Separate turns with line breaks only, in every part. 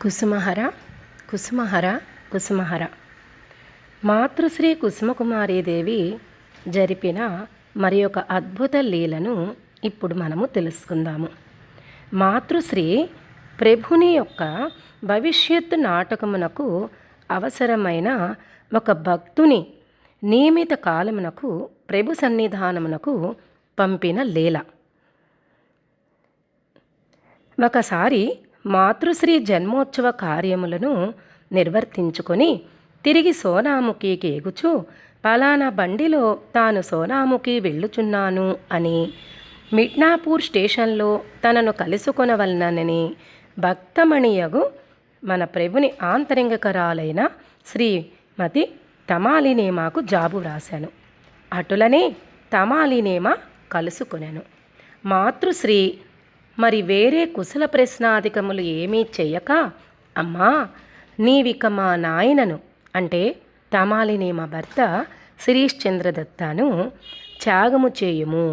కుసుమహర కుసుమహర కుసుమహర మాతృశ్రీ కుసుమకుమారీదేవి జరిపిన మరి ఒక అద్భుత లీలను ఇప్పుడు మనము తెలుసుకుందాము. మాతృశ్రీ ప్రభుని యొక్క భవిష్యత్తు నాటకమునకు అవసరమైన ఒక భక్తుని నియమిత కాలమునకు ప్రభు సన్నిధానమునకు పంపిన లీల. ఒకసారి మాతృశ్రీ జన్మోత్సవ కార్యములను నిర్వర్తించుకొని తిరిగి సోనాముఖికి ఎగుచు పలానా బండిలో తాను సోనాముఖి వెళ్ళుచున్నాను అని మిడ్నాపూర్ స్టేషన్లో తనను కలుసుకొనవలనని భక్తమణియగు మన ప్రభుని ఆంతరంగికరాలైన శ్రీమతి తమాలినేమాకు జాబు వ్రాశాను. అటులనే తమాలినేమ కలుసుకొనెను. మాతృశ్రీ మరి వేరే కుశల ప్రశ్నాధికములు ఏమీ చెయ్యక, అమ్మా నీవిక మా నాయనను అంటే తమాలినేమ భర్త శిరీష్ చంద్రదత్తను త్యాగము చేయుము.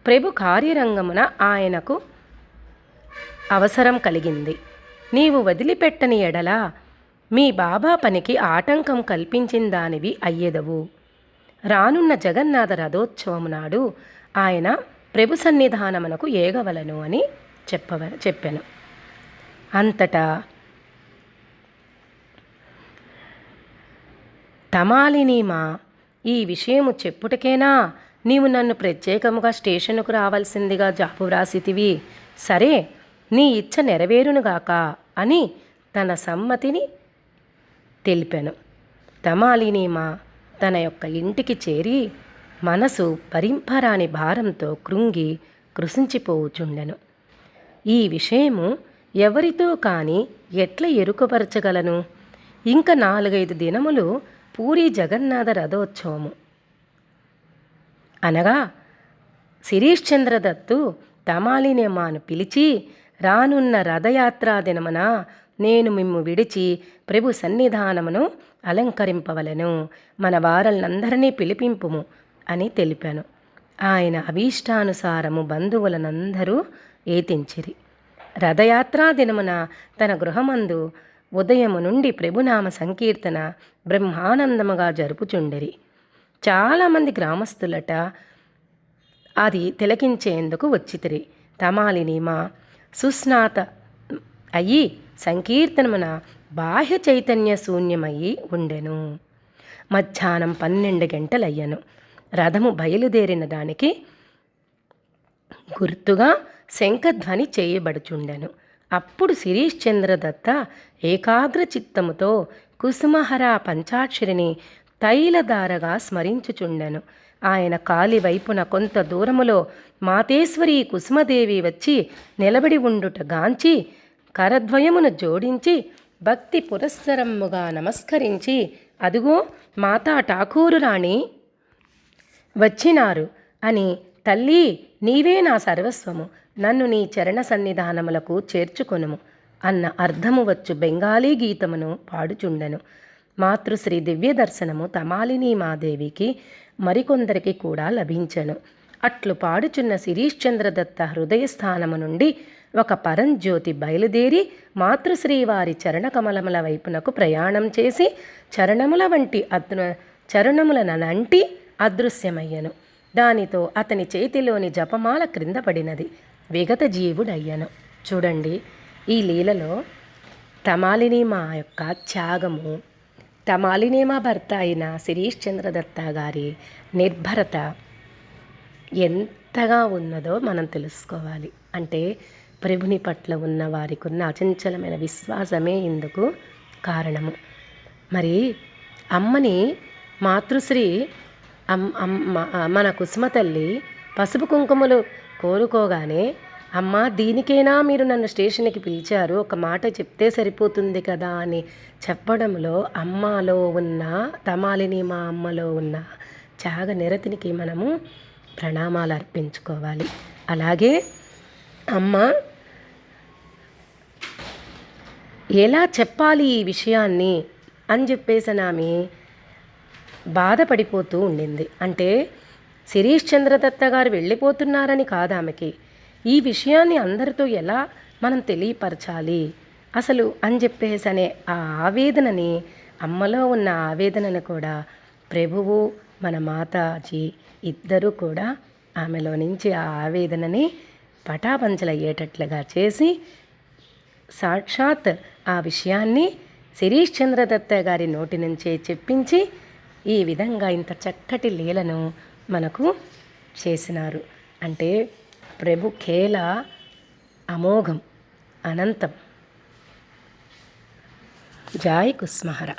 ప్రభు కార్యరంగమున ఆయనకు అవసరం కలిగింది. నీవు వదిలిపెట్టని ఎడల మీ బాబా పనికి ఆటంకం కల్పించిన దానివి అయ్యేదవు. రానున్న జగన్నాథ రథోత్సవము నాడు ఆయన ప్రభు సన్నిధానమునకు ఏగవలను అని చెప్పాను. అంతటా తమాలినీమ ఈ విషయము చెప్పుటకేనా నీవు నన్ను ప్రత్యేకముగా స్టేషన్కు రావాల్సిందిగా జాబు వ్రాసితివి? సరే, నీ ఇచ్చ నెరవేరునుగాక అని తన సమ్మతిని తెలిపాను. తమాలినీమ తన యొక్క ఇంటికి చేరి మనసు పరింపరాని భారంతో కృంగి కృశించిపోవుచుండెను. ఈ విషయము ఎవరితో కాని ఎట్లా ఎరుకపరచగలను? ఇంకా 4-5 దినములు పూరీ జగన్నాథ రథోత్సవము అనగా శిరీష్ చంద్రదత్తు తమాలినేమాను పిలిచి, రానున్న రథయాత్రా దినమున నేను మిమ్ము విడిచి ప్రభు సన్నిధానమును అలంకరింపవలను, మన వారలందరినీ పిలిపింపుము అని తెలిపాను. ఆయన అభీష్టానుసారము బంధువులనందరూ ఏతించిరి. రథయాత్రా దినమున తన గృహమందు ఉదయము నుండి ప్రభునామ సంకీర్తన బ్రహ్మానందముగా జరుపుచుండిరి. చాలామంది గ్రామస్తులట అది తిలకించేందుకు వచ్చితిరి. తమాలినీమ సుస్నాత అయ్యి సంకీర్తనమున బాహ్య చైతన్య శూన్యమయ్యి ఉండెను. మధ్యాహ్నం 12 గంటలయ్యను. రథము బయలుదేరిన దానికి గుర్తుగా శంఖధ్వని చేయబడుచుండెను. అప్పుడు శిరీష్ చంద్రదత్త ఏకాగ్ర చిత్తముతో కుసుమహర పంచాక్షరిని తైలధారగా స్మరించుచుండెను. ఆయన కాలి వైపున కొంత దూరములో మాతేశ్వరి కుసుమదేవి వచ్చి నిలబడి ఉండుట గాంచి కరద్వయమును జోడించి భక్తి పురస్సరమ్ముగా నమస్కరించి, అదుగో మాతా ఠాకూరు రాణి వచ్చినారు అని, తల్లి నీవే నా సర్వస్వము, నన్ను నీ చరణ సన్నిధానములకు చేర్చుకొనుము అన్న అర్థము వచ్చు బెంగాలీ గీతమును పాడుచుండెను. మాతృశ్రీ దివ్య దర్శనము తమాలినీమాదేవికి మరికొందరికి కూడా లభించెను. అట్లు పాడుచున్న శిరీష్ చంద్రదత్త హృదయస్థానము నుండి ఒక పరంజ్యోతి బయలుదేరి మాతృశ్రీవారి చరణకమలముల వైపునకు ప్రయాణం చేసి చరణముల వంటి చరణములనంటి అదృశ్యమయ్యను. దానితో అతని చేతిలోని జపమాల క్రింద పడినది. విగత జీవుడయ్యను. చూడండి, ఈ లీలలో తమాలినీమ యొక్క త్యాగము, తమాలినీమ భర్త అయిన శిరీష్ చంద్రదత్త గారి నిర్భరత ఎంతగా ఉన్నదో మనం తెలుసుకోవాలి. అంటే ప్రభుని పట్ల ఉన్న వారికి ఉన్న అచంచలమైన విశ్వాసమే ఇందుకు కారణము. మరి అమ్మని మాతృశ్రీ మన కుసుమ తల్లి పసుపు కుంకుమలు కోరుకోగానే, అమ్మ దీనికైనా మీరు నన్ను స్టేషన్కి పిలిచారు, ఒక మాట చెప్తే సరిపోతుంది కదా అని చెప్పడంలో అమ్మలో ఉన్న తమాలినీమ అమ్మలో ఉన్న త్యాగ నిరతినికి మనము ప్రణామాలు అర్పించుకోవాలి. అలాగే అమ్మ ఎలా చెప్పాలి ఈ విషయాన్ని అని చెప్పేసి ఆమె బాధపడిపోతూ ఉండింది. అంటే శిరీష్ చంద్రదత్త గారు వెళ్ళిపోతున్నారని కాదు ఆమెకి, ఈ విషయాన్ని అందరితో ఎలా మనం తెలియపరచాలి అసలు అని చెప్పేసి అనే ఆ ఆవేదనని, అమ్మలో ఉన్న ఆవేదనను కూడా ప్రభువు మన మాతాజీ ఇద్దరూ కూడా ఆమెలో నుంచి ఆ ఆవేదనని పటాపంచలయ్యేటట్లుగా చేసి సాక్షాత్ ఆ విషయాన్ని శిరీష్ చంద్ర దత్త గారి నోటి నుంచే చెప్పించి ఈ విధంగా ఇంత చక్కటి లీలను మనకు చేసినారు. అంటే ప్రభు ఖేల అమోఘం, అనంతం. జాయ్ కుస్మహర.